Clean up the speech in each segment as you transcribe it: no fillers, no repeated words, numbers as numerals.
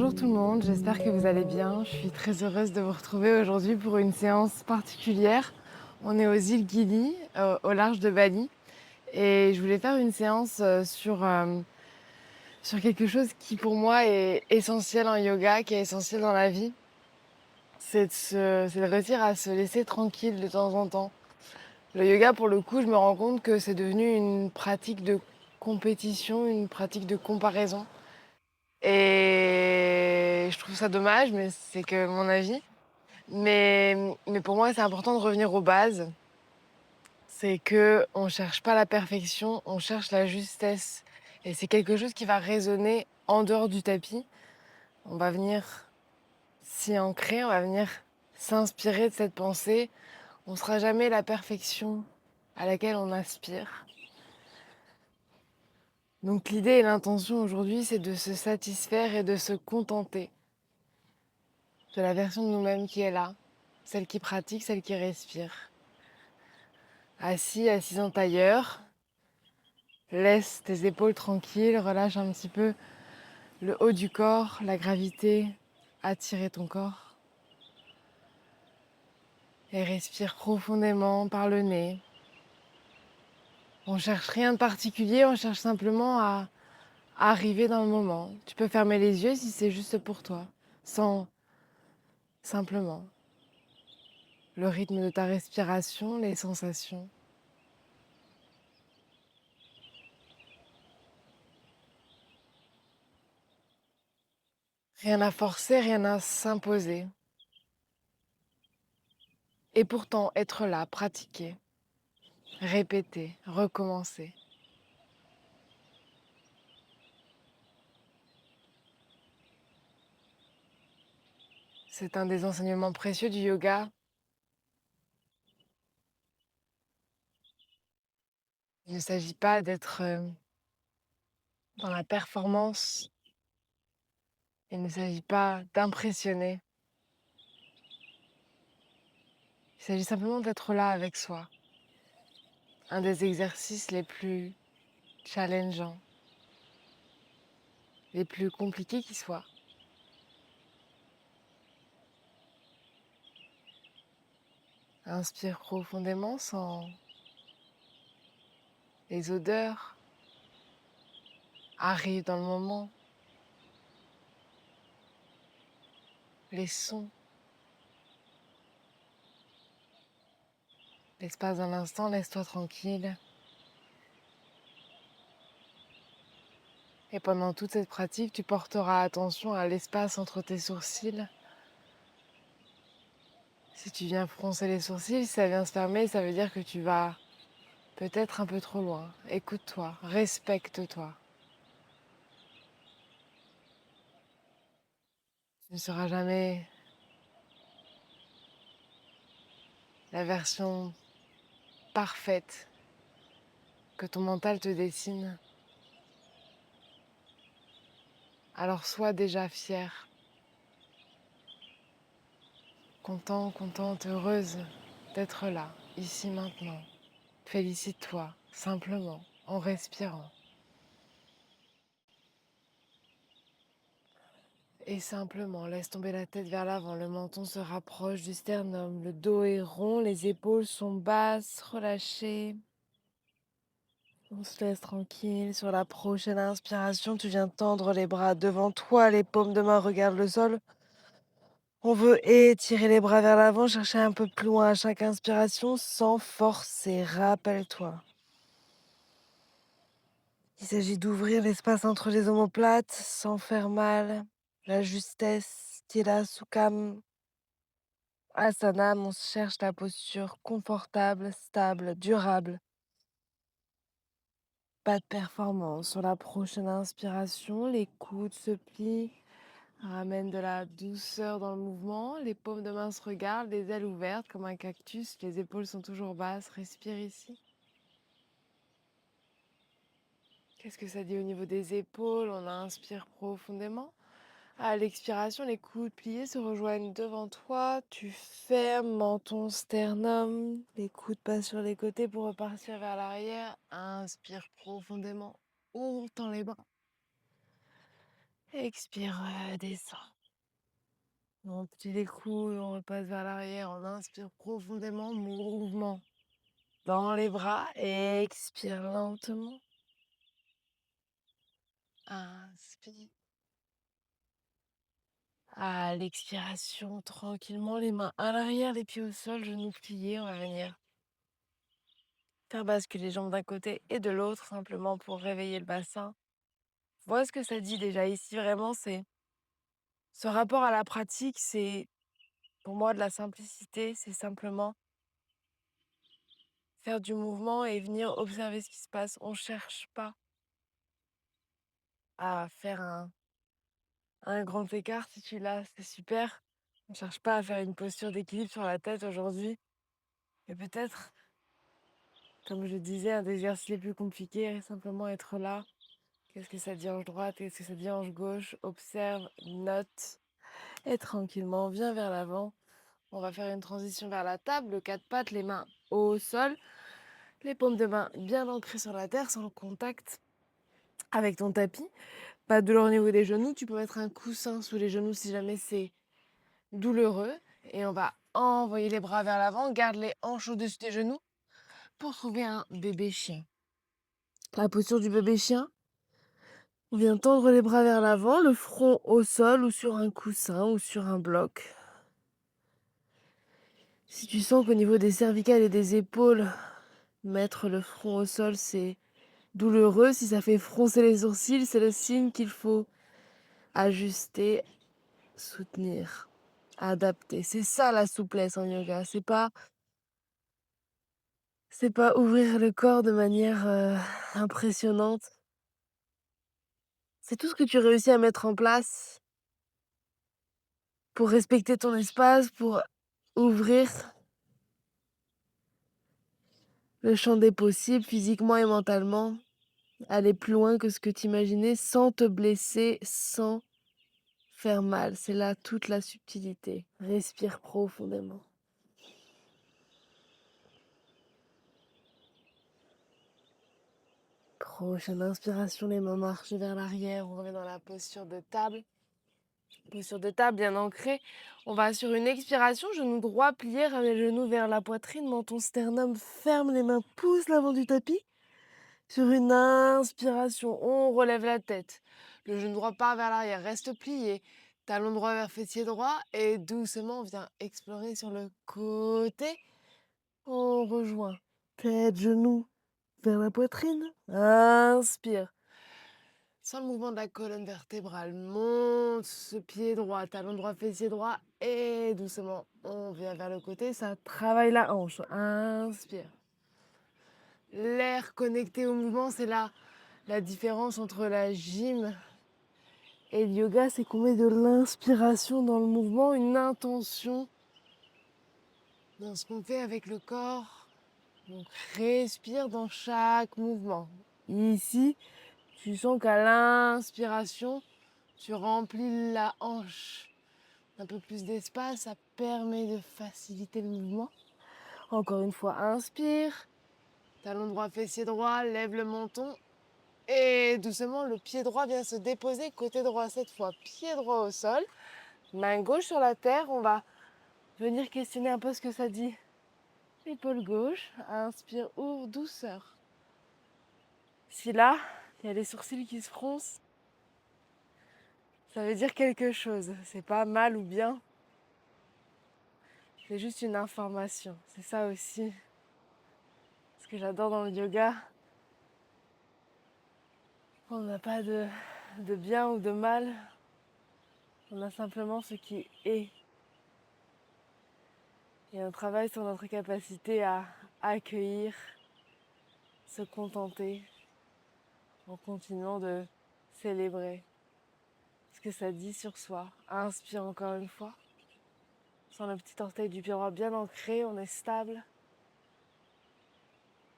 Bonjour tout le monde, j'espère que vous allez bien. Je suis très heureuse de vous retrouver aujourd'hui pour une séance particulière. On est aux îles Gili, au large de Bali, et je voulais faire une séance sur quelque chose qui pour moi est essentiel en yoga, qui est essentiel dans la vie. C'est de réussir à se laisser tranquille de temps en temps. Le yoga, pour le coup, je me rends compte que c'est devenu une pratique de compétition, une pratique de comparaison. Et je trouve ça dommage, mais c'est que mon avis. Mais pour moi, c'est important de revenir aux bases. C'est que on cherche pas la perfection, on cherche la justesse. Et c'est quelque chose qui va résonner en dehors du tapis. On va venir s'y ancrer, on va venir s'inspirer de cette pensée. On sera jamais la perfection à laquelle on aspire. Donc l'idée et l'intention aujourd'hui, c'est de se satisfaire et de se contenter de la version de nous-mêmes qui est là, celle qui pratique, celle qui respire. Assis, assise en tailleur, laisse tes épaules tranquilles, relâche un petit peu le haut du corps, la gravité, attirer ton corps. Et respire profondément par le nez. On cherche rien de particulier, on cherche simplement à arriver dans le moment. Tu peux fermer les yeux si c'est juste pour toi, sans simplement le rythme de ta respiration, les sensations. Rien à forcer, rien à s'imposer. Et pourtant, être là, pratiquer, répéter, recommencer. C'est un des enseignements précieux du yoga. Il ne s'agit pas d'être dans la performance. Il ne s'agit pas d'impressionner. Il s'agit simplement d'être là avec soi. Un des exercices les plus challengeants, les plus compliqués qui soient. Inspire profondément sans les odeurs. Arrive dans le moment. Les sons. L'espace d'un instant, laisse-toi tranquille. Et pendant toute cette pratique, tu porteras attention à l'espace entre tes sourcils. Si tu viens froncer les sourcils, si ça vient se fermer, ça veut dire que tu vas peut-être un peu trop loin. Écoute-toi, respecte-toi. Tu ne seras jamais la version parfaite que ton mental te dessine. Alors sois déjà fière, content, contente, heureuse d'être là, ici maintenant. Félicite-toi, simplement, en respirant. Et simplement, laisse tomber la tête vers l'avant, le menton se rapproche du sternum, le dos est rond, les épaules sont basses, relâchées. On se laisse tranquille. Sur la prochaine inspiration, tu viens tendre les bras devant toi, les paumes de main regardent le sol. On veut étirer les bras vers l'avant, chercher un peu plus loin à chaque inspiration sans forcer. Rappelle-toi. Il s'agit d'ouvrir l'espace entre les omoplates sans faire mal. La justesse, Tila Sukham. Asana, on cherche la posture confortable, stable, durable. Pas de performance. Sur la prochaine inspiration, les coudes se plient. Ramène de la douceur dans le mouvement. Les paumes de main se regardent, les ailes ouvertes comme un cactus. Les épaules sont toujours basses. Respire ici. Qu'est-ce que ça dit au niveau des épaules? On inspire profondément. À l'expiration, les coudes pliés se rejoignent devant toi. Tu fermes menton, sternum. Les coudes passent sur les côtés pour repartir vers l'arrière. Inspire profondément. Ouvre, tends les bras. Expire, descend. On plie les coudes, on repasse vers l'arrière, on inspire profondément, mouvement dans les bras, expire lentement. Inspire. À l'expiration, tranquillement, les mains à l'arrière, les pieds au sol, genoux pliés, on va venir faire basculer les jambes d'un côté et de l'autre, simplement pour réveiller le bassin. Vois ce que ça dit déjà ici, vraiment, c'est ce rapport à la pratique, c'est pour moi de la simplicité, c'est simplement faire du mouvement et venir observer ce qui se passe. On cherche pas à faire un grand écart. Si tu l'as, c'est super. On cherche pas à faire une posture d'équilibre sur la tête aujourd'hui. Et peut-être, comme je disais, un des exercices les plus compliqués est simplement être là. Qu'est-ce que ça dit hanche droite? Qu'est-ce que ça dit hanche gauche? Observe, note et tranquillement, viens vers l'avant. On va faire une transition vers la table, le quatre pattes, les mains au sol, les paumes de main bien ancrées sur la terre, sans le contact avec ton tapis. Pas de douleur au niveau des genoux. Tu peux mettre un coussin sous les genoux si jamais c'est douloureux. Et on va envoyer les bras vers l'avant. Garde les hanches au-dessus des genoux pour trouver un bébé chien. La posture du bébé chien. On vient tendre les bras vers l'avant, le front au sol ou sur un coussin ou sur un bloc. Si tu sens qu'au niveau des cervicales et des épaules, mettre le front au sol, c'est douloureux. Si ça fait froncer les sourcils, c'est le signe qu'il faut ajuster, soutenir, adapter. C'est ça la souplesse en yoga. C'est pas ouvrir le corps de manière impressionnante. C'est tout ce que tu réussis à mettre en place pour respecter ton espace, pour ouvrir le champ des possibles physiquement et mentalement, aller plus loin que ce que tu imaginais sans te blesser, sans faire mal. C'est là toute la subtilité. Respire profondément. Prochaine inspiration, les mains marchent vers l'arrière. On revient dans la posture de table. Posture de table bien ancrée. On va sur une expiration, genou droit plié, ramène les genoux vers la poitrine, menton sternum, ferme les mains, pousse l'avant du tapis. Sur une inspiration, on relève la tête. Le genou droit part vers l'arrière, reste plié. Talon droit vers fessier droit et doucement on vient explorer sur le côté. On rejoint tête, genou vers la poitrine. Inspire. Sans le mouvement de la colonne vertébrale, monte ce pied droit, talon droit, fessier droit et doucement on vient vers le côté. Ça travaille la hanche. Inspire. L'air connecté au mouvement, c'est là la différence entre la gym et le yoga, c'est qu'on met de l'inspiration dans le mouvement, une intention dans ce qu'on fait avec le corps. Donc respire dans chaque mouvement. Ici, tu sens qu'à l'inspiration, tu remplis la hanche. Un peu plus d'espace, ça permet de faciliter le mouvement. Encore une fois, inspire. Talon droit, fessier droit, lève le menton. Et doucement, le pied droit vient se déposer côté droit cette fois. Pied droit au sol, main gauche sur la terre. On va venir questionner un peu ce que ça dit. Épaule gauche, inspire, ouvre, douceur. Si là, il y a les sourcils qui se froncent, ça veut dire quelque chose. C'est pas mal ou bien. C'est juste une information. C'est ça aussi. Ce que j'adore dans le yoga. On n'a pas de bien ou de mal. On a simplement ce qui est. Et on travaille sur notre capacité à accueillir, se contenter, en continuant de célébrer ce que ça dit sur soi. Inspire encore une fois. Sans le petit orteil du pied droit bien ancré, on est stable.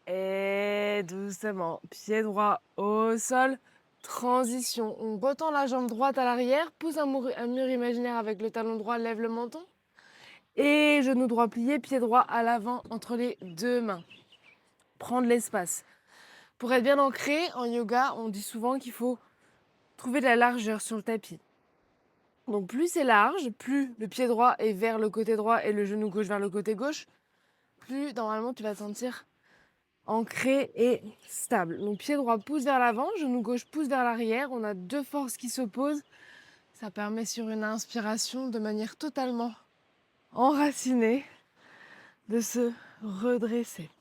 Et doucement, pied droit au sol. Transition, on retend la jambe droite à l'arrière, pousse un mur imaginaire avec le talon droit, lève le menton. Et genou droit plié, pied droit à l'avant entre les deux mains. Prendre l'espace. Pour être bien ancré, en yoga, on dit souvent qu'il faut trouver de la largeur sur le tapis. Donc plus c'est large, plus le pied droit est vers le côté droit et le genou gauche vers le côté gauche, plus normalement tu vas te sentir ancré et stable. Donc pied droit pousse vers l'avant, genou gauche pousse vers l'arrière. On a deux forces qui s'opposent. Ça permet sur une inspiration de manière totalement enracinée de se redresser.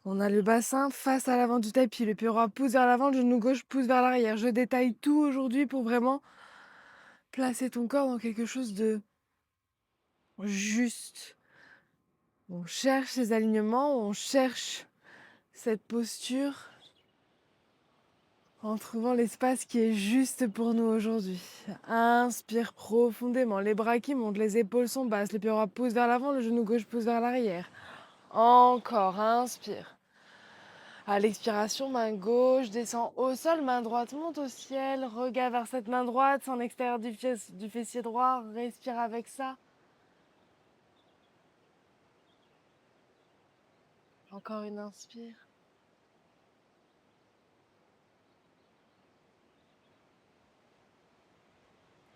On a le bassin face à l'avant du tapis. Le pied droit pousse vers l'avant, le genou gauche pousse vers l'arrière. Je détaille tout aujourd'hui pour vraiment placer ton corps dans quelque chose de juste. On cherche ces alignements, on cherche cette posture en trouvant l'espace qui est juste pour nous aujourd'hui. Inspire profondément, les bras qui montent, les épaules sont basses, le pied droit pousse vers l'avant, le genou gauche pousse vers l'arrière. Encore, inspire. À l'expiration, main gauche descend au sol, main droite monte au ciel, regard vers cette main droite, en extérieur du fessier droit, respire avec ça. Encore une inspire.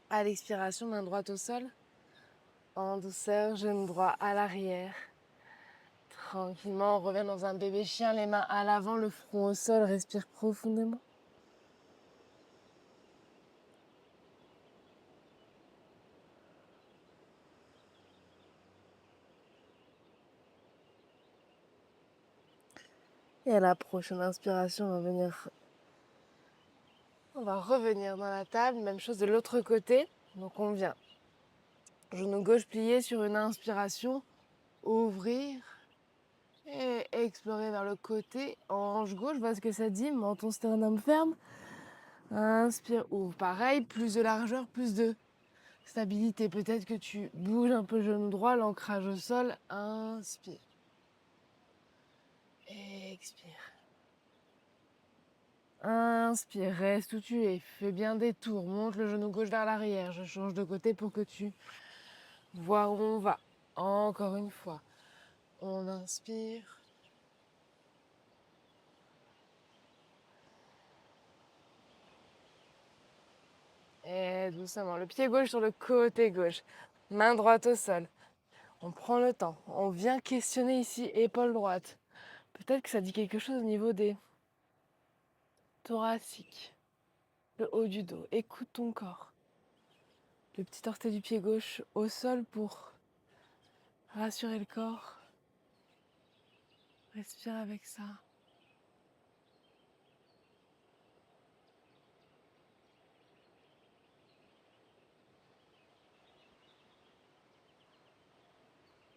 À l'expiration, main droite au sol, en douceur, genou droit à l'arrière. Tranquillement, on revient dans un bébé chien, les mains à l'avant, le front au sol, respire profondément. Et à la prochaine inspiration, on va revenir dans la table, même chose de l'autre côté. Donc on vient, genou gauche plié sur une inspiration, ouvrir et explorer vers le côté. Hanche gauche, vois ce que ça dit, menton sternum ferme. Inspire, ouvre. Pareil, plus de largeur, plus de stabilité. Peut-être que tu bouges un peu le genou droit, l'ancrage au sol. Inspire. Expire. Inspire, reste où tu es. Fais bien des tours. Monte le genou gauche vers l'arrière. Je change de côté pour que tu vois où on va. Encore une fois. On inspire. Et doucement, le pied gauche sur le côté gauche. Main droite au sol. On prend le temps. On vient questionner ici épaule droite. Peut-être que ça dit quelque chose au niveau des thoraciques. Le haut du dos. Écoute ton corps. Le petit orteil du pied gauche au sol pour rassurer le corps. Respire avec ça.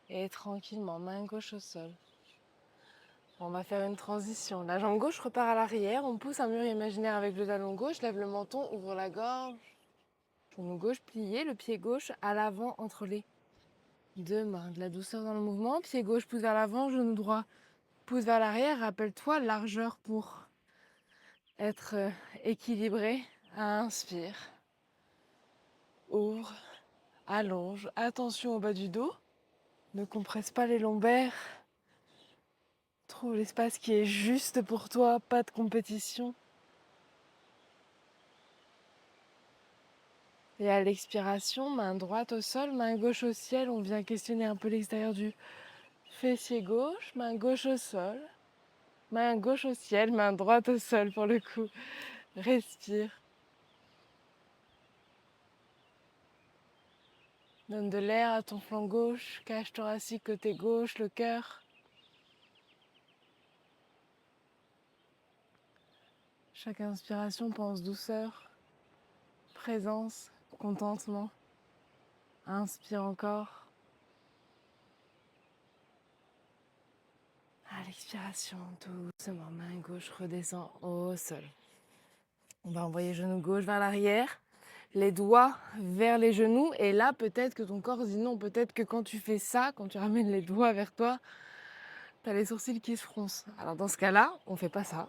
Et tranquillement, main gauche au sol. On va faire une transition. La jambe gauche repart à l'arrière. On pousse un mur imaginaire avec le talon gauche. Lève le menton, ouvre la gorge. Genou gauche plié, le pied gauche à l'avant entre les deux mains. De la douceur dans le mouvement. Pied gauche pousse vers l'avant, genou droit pousse vers l'arrière. Rappelle-toi, largeur pour être équilibré. Inspire. Ouvre. Allonge. Attention au bas du dos. Ne compresse pas les lombaires. Trouve l'espace qui est juste pour toi, pas de compétition. Et à l'expiration, main droite au sol, main gauche au ciel. On vient questionner un peu l'extérieur du fessier gauche, main gauche au sol, main gauche au ciel, main droite au sol pour le coup. Respire. Donne de l'air à ton flanc gauche, cage thoracique côté gauche, le cœur. Chaque inspiration, pense douceur, présence, contentement. Inspire encore. À l'expiration, doucement, main gauche redescend au sol. On va envoyer genou gauche vers l'arrière, les doigts vers les genoux. Et là, peut-être que ton corps dit non. Peut-être que quand tu fais ça, quand tu ramènes les doigts vers toi, tu as les sourcils qui se froncent. Alors dans ce cas-là, on ne fait pas ça.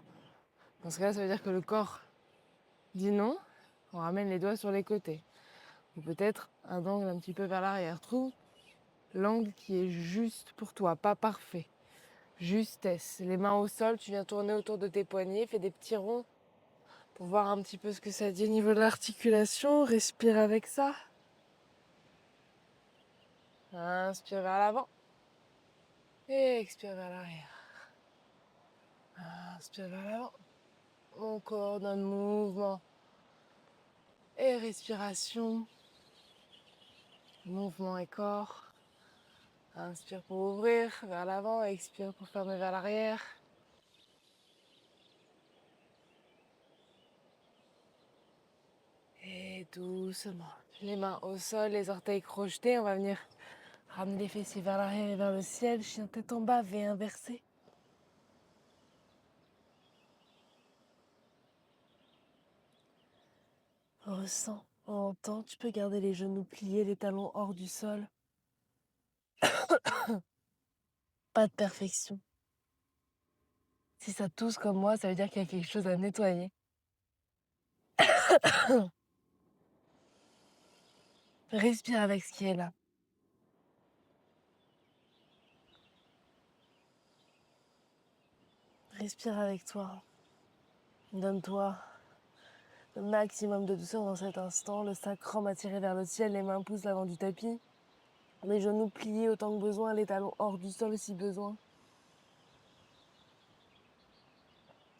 Dans ce cas-là, ça veut dire que le corps dit non. On ramène les doigts sur les côtés. Ou peut-être un angle un petit peu vers l'arrière. Trouve l'angle qui est juste pour toi, pas parfait. Justesse. Les mains au sol, tu viens tourner autour de tes poignets, fais des petits ronds. pour voir un petit peu ce que ça dit au niveau de l'articulation. Respire avec ça. Inspire vers l'avant et expire vers l'arrière. Inspire vers l'avant. On coordonne mouvement et respiration. Mouvement et corps. Inspire pour ouvrir vers l'avant, expire pour fermer vers l'arrière. Et doucement, les mains au sol, les orteils crochetés. On va venir ramener les fessiers vers l'arrière et vers le ciel. Chien tête en bas, V inversé. Ressens, entends. Tu peux garder les genoux pliés, les talons hors du sol. Pas de perfection. Si ça tousse comme moi, ça veut dire qu'il y a quelque chose à nettoyer. Respire avec ce qui est là. Respire avec toi. Donne-toi le maximum de douceur dans cet instant. Le sacrum attiré vers le ciel, les mains poussent l'avant du tapis. Les genoux pliés autant que besoin, les talons hors du sol si besoin.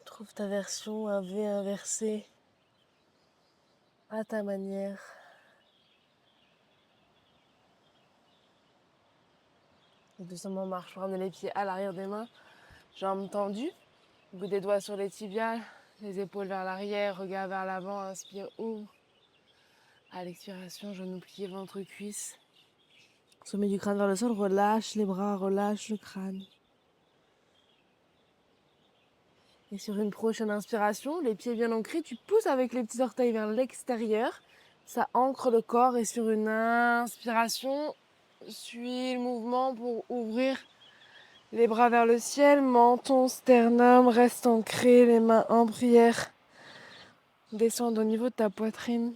Trouve ta version, un V inversé, à ta manière. Et doucement marche pour ramener les pieds à l'arrière des mains, jambes tendues, bout des doigts sur les tibiales, les épaules vers l'arrière, regard vers l'avant, inspire, ouvre. À l'expiration, genoux pliés, ventre, cuisse. Sommet du crâne vers le sol, relâche les bras, relâche le crâne. Et sur une prochaine inspiration, les pieds bien ancrés, tu pousses avec les petits orteils vers l'extérieur. Ça ancre le corps et sur une inspiration, suis le mouvement pour ouvrir les bras vers le ciel, menton, sternum, reste ancré, les mains en prière. Descendent au niveau de ta poitrine.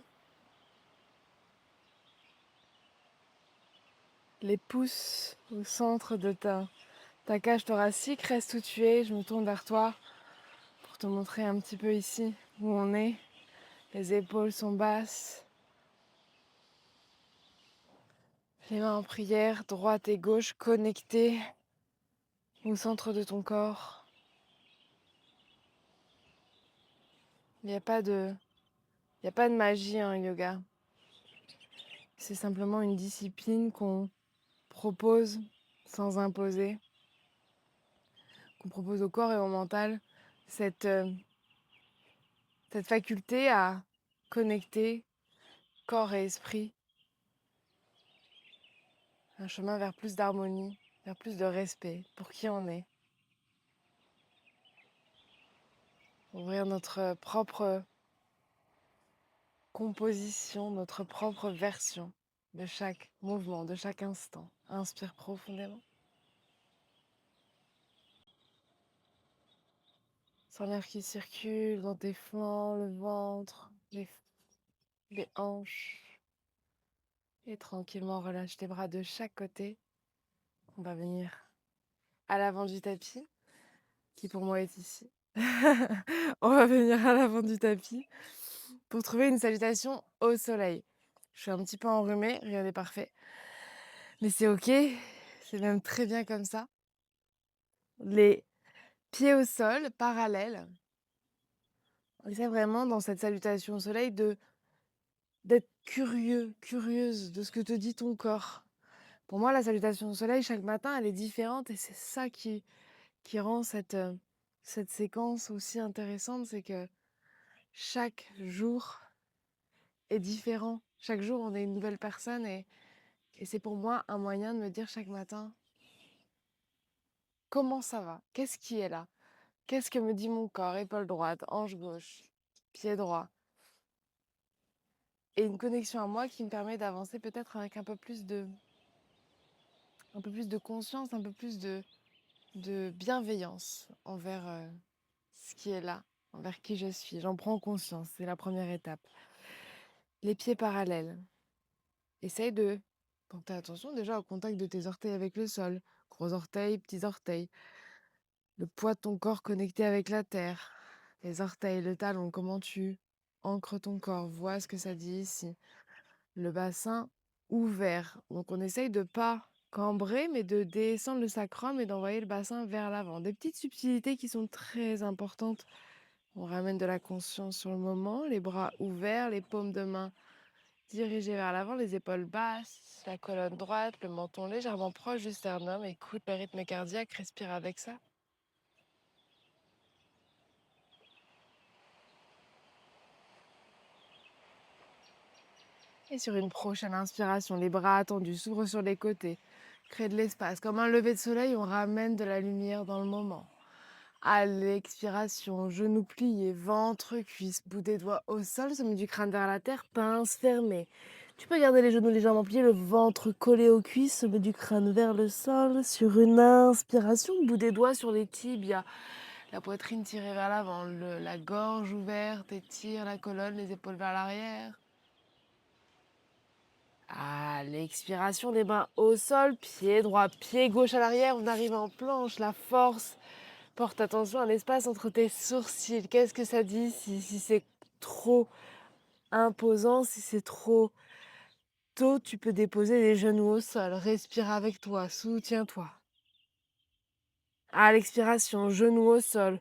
Les pouces au centre de ta cage thoracique, reste où tu es, je me tourne vers toi pour te montrer un petit peu ici où on est. Les épaules sont basses. Les mains en prière, droite et gauche connectées au centre de ton corps. Il n'y a pas de magie en yoga. C'est simplement une discipline qu'on propose sans imposer, qu'on propose au corps et au mental, cette faculté à connecter corps et esprit, un chemin vers plus d'harmonie, vers plus de respect pour qui on est. Ouvrir notre propre composition, notre propre version de chaque mouvement, de chaque instant. Inspire profondément. Sens l'air qui circule dans tes flancs, le ventre, les hanches. Et tranquillement, relâche tes bras de chaque côté. On va venir à l'avant du tapis, qui pour moi est ici. On va venir à l'avant du tapis pour trouver une salutation au soleil. Je suis un petit peu enrhumée, rien n'est parfait. Mais c'est ok, c'est même très bien comme ça. Les pieds au sol, parallèles. On essaie vraiment dans cette salutation au soleil d'être curieuse de ce que te dit ton corps. Pour moi, la salutation au soleil, chaque matin, elle est différente et c'est ça qui rend cette séquence aussi intéressante, c'est que chaque jour est différent. Chaque jour, on est une nouvelle personne et c'est pour moi un moyen de me dire chaque matin comment ça va, qu'est-ce qui est là, qu'est-ce que me dit mon corps, épaule droite, hanche gauche, pied droit. Et une connexion à moi qui me permet d'avancer peut-être avec un peu plus de conscience, un peu plus de bienveillance envers ce qui est là, envers qui je suis. J'en prends conscience, c'est la première étape. Les pieds parallèles. Essaye de porter attention déjà au contact de tes orteils avec le sol. Gros orteils, petits orteils. Le poids de ton corps connecté avec la terre. Les orteils, le talon, comment tu ancres ton corps. Vois ce que ça dit ici. Le bassin ouvert. Donc on essaye de pas cambrer, mais de descendre le sacrum et d'envoyer le bassin vers l'avant. Des petites subtilités qui sont très importantes. On ramène de la conscience sur le moment, les bras ouverts, les paumes de main dirigées vers l'avant, les épaules basses, la colonne droite, le menton légèrement proche du sternum. Écoute le rythme cardiaque, respire avec ça. Et sur une prochaine inspiration, les bras attendus s'ouvrent sur les côtés. Crée de l'espace. Comme un lever de soleil, on ramène de la lumière dans le moment. À l'expiration, genoux pliés, ventre, cuisse, bout des doigts au sol, sommet du crâne vers la terre, pince fermée. Tu peux garder les genoux légèrement pliés, le ventre collé aux cuisses, sommet du crâne vers le sol. Sur une inspiration, bout des doigts sur les tibias, la poitrine tirée vers l'avant, la gorge ouverte, étire la colonne, les épaules vers l'arrière. À l'expiration, les mains au sol, pied droit, pied gauche à l'arrière, on arrive en planche, la force. Porte attention à l'espace entre tes sourcils. Qu'est-ce que ça dit si c'est trop imposant, si c'est trop tôt, tu peux déposer les genoux au sol. Respire avec toi, soutiens-toi. À l'expiration, genoux au sol.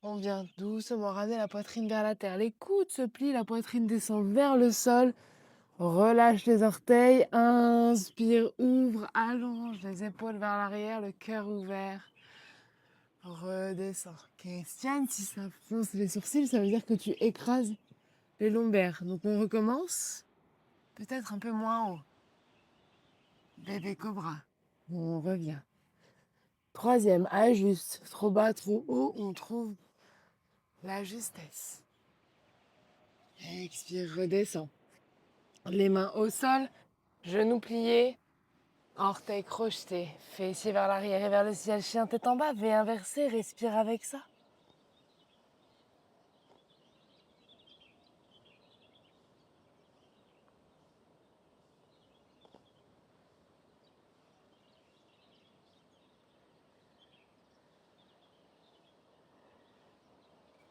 On vient doucement ramener la poitrine vers la terre. Les coudes se plient, la poitrine descend vers le sol. Relâche les orteils, inspire, ouvre, allonge les épaules vers l'arrière, le cœur ouvert. Redescends. Christiane, si ça fronce les sourcils, ça veut dire que tu écrases les lombaires. Donc on recommence, peut-être un peu moins haut. Bébé cobra. On revient. Troisième, ajuste. Trop bas, trop haut, on trouve la justesse. Expire, redescends. Les mains au sol, genoux pliés, orteils crochetés, fessiers vers l'arrière et vers le ciel, chien tête en bas, V inversé, respire avec ça.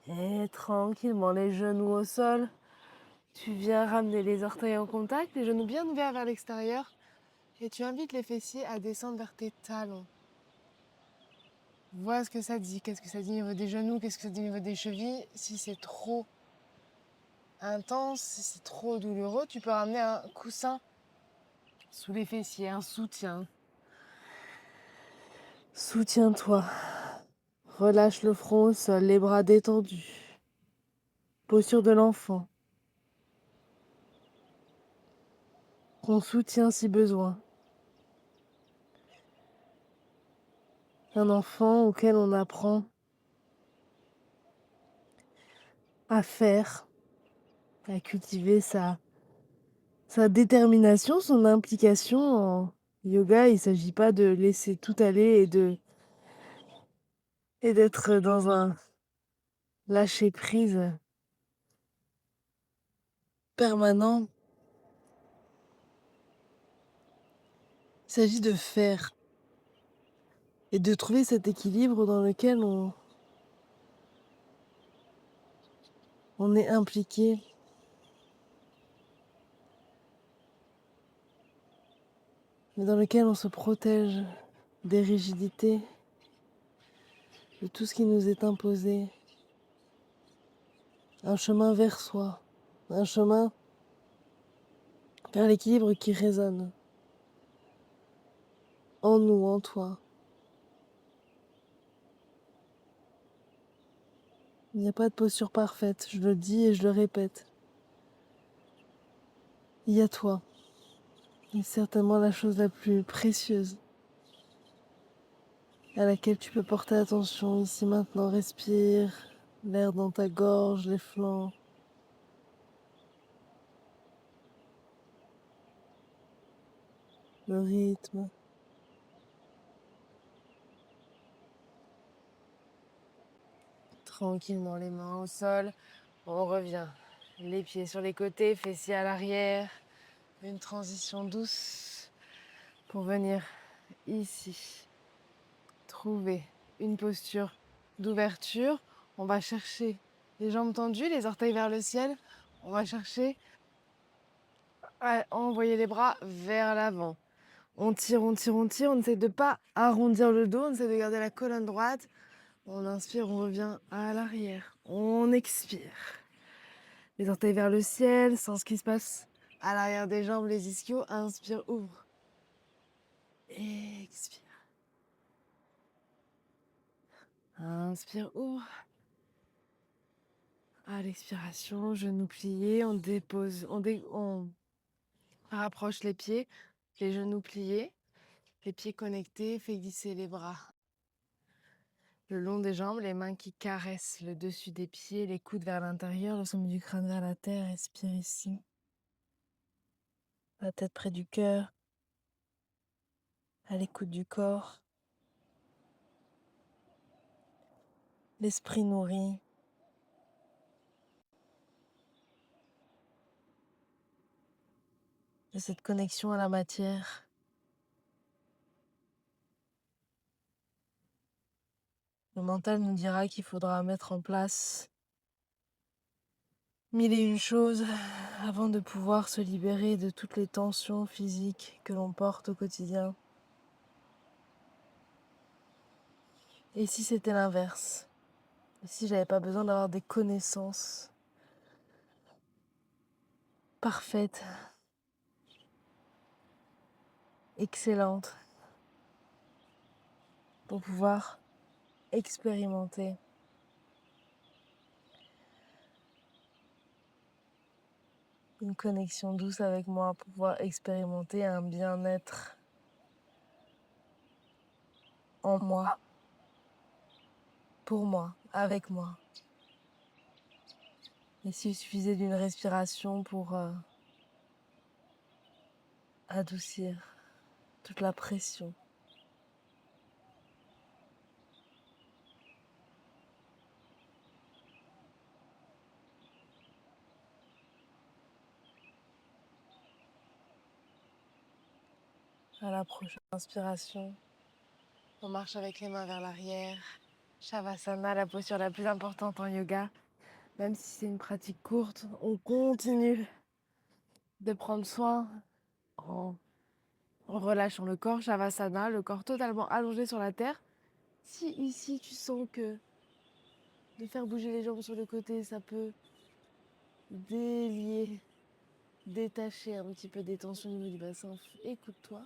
Et tranquillement, les genoux au sol. Tu viens ramener les orteils en contact, les genoux bien ouverts vers l'extérieur. Et tu invites les fessiers à descendre vers tes talons. Vois ce que ça dit. Qu'est-ce que ça dit au niveau des genoux? Qu'est-ce que ça dit au niveau des chevilles? Si c'est trop intense, si c'est trop douloureux, tu peux ramener un coussin sous les fessiers, un soutien. Soutiens-toi. Relâche le front au sol, les bras détendus. Posture de l'enfant. On soutient si besoin. Un enfant auquel on apprend à faire, à cultiver sa détermination, son implication en yoga. Il ne s'agit pas de laisser tout aller et d'être dans un lâcher prise permanent. Il s'agit de faire et de trouver cet équilibre dans lequel on est impliqué. Mais dans lequel on se protège des rigidités, de tout ce qui nous est imposé. Un chemin vers soi, un chemin vers l'équilibre qui résonne en nous, en toi. Il n'y a pas de posture parfaite, je le dis et je le répète. Il y a toi. Et certainement la chose la plus précieuse à laquelle tu peux porter attention ici maintenant. Respire l'air dans ta gorge, les flancs. Le rythme. Tranquillement, les mains au sol. On revient. Les pieds sur les côtés, fessiers à l'arrière. Une transition douce pour venir ici. Trouver une posture d'ouverture. On va chercher Les jambes tendues, les orteils vers le ciel. On va chercher à envoyer les bras vers l'avant. On tire, on tire, on tire. On essaie de ne pas arrondir le dos. On essaie de garder la colonne droite. On inspire, on revient à l'arrière. On expire. Les orteils vers le ciel, sens ce qui se passe à l'arrière des jambes, les ischios. Inspire, ouvre. Expire. Inspire, ouvre. À l'expiration, genoux pliés, on dépose, on rapproche les pieds, les genoux pliés, les pieds connectés, fait glisser les bras le long des jambes, les mains qui caressent le dessus des pieds, les coudes vers l'intérieur, le sommet du crâne vers la terre, respire ici. La tête près du cœur, à l'écoute du corps. L'esprit nourri. De cette connexion à la matière. Le mental nous dira qu'il faudra mettre en place 1001 choses avant de pouvoir se libérer de toutes les tensions physiques que l'on porte au quotidien. Et si c'était l'inverse? Et si j'avais pas besoin d'avoir des connaissances parfaites, excellentes, pour pouvoir expérimenter une connexion douce avec moi, pour pouvoir expérimenter un bien-être en moi, pour moi, avec moi. Et s'il suffisait d'une respiration pour adoucir toute la pression. À la prochaine inspiration, on marche avec les mains vers l'arrière. Shavasana, la posture la plus importante en yoga. Même si c'est une pratique courte, on continue de prendre soin en relâchant le corps. Shavasana, le corps totalement allongé sur la terre. Si ici tu sens que de faire bouger les jambes sur le côté, ça peut délier, détacher un petit peu des tensions au niveau du bassin, écoute-toi.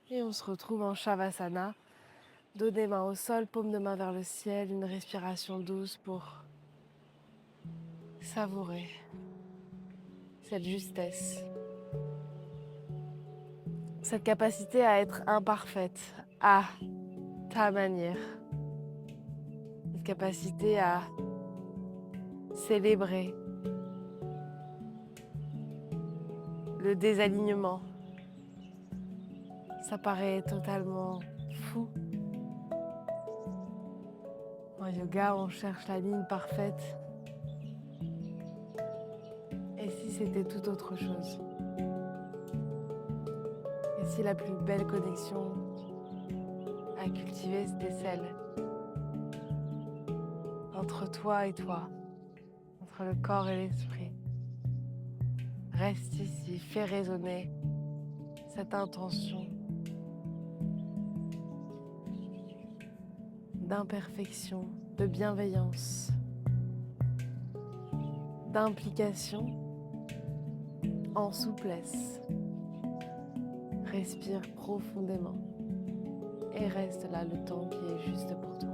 Et on se retrouve en Shavasana. Dos des mains au sol, paume de main vers le ciel, une respiration douce pour savourer cette justesse, cette capacité à être imparfaite à ta manière, cette capacité à célébrer le désalignement. Ça paraît totalement fou. En yoga, on cherche la ligne parfaite. Et si c'était tout autre chose? Et si la plus belle connexion à cultiver, c'était celle entre toi et toi, entre le corps et l'esprit? Reste ici, fais résonner cette intention d'imperfection, de bienveillance, d'implication en souplesse. Respire profondément et reste là le temps qui est juste pour toi.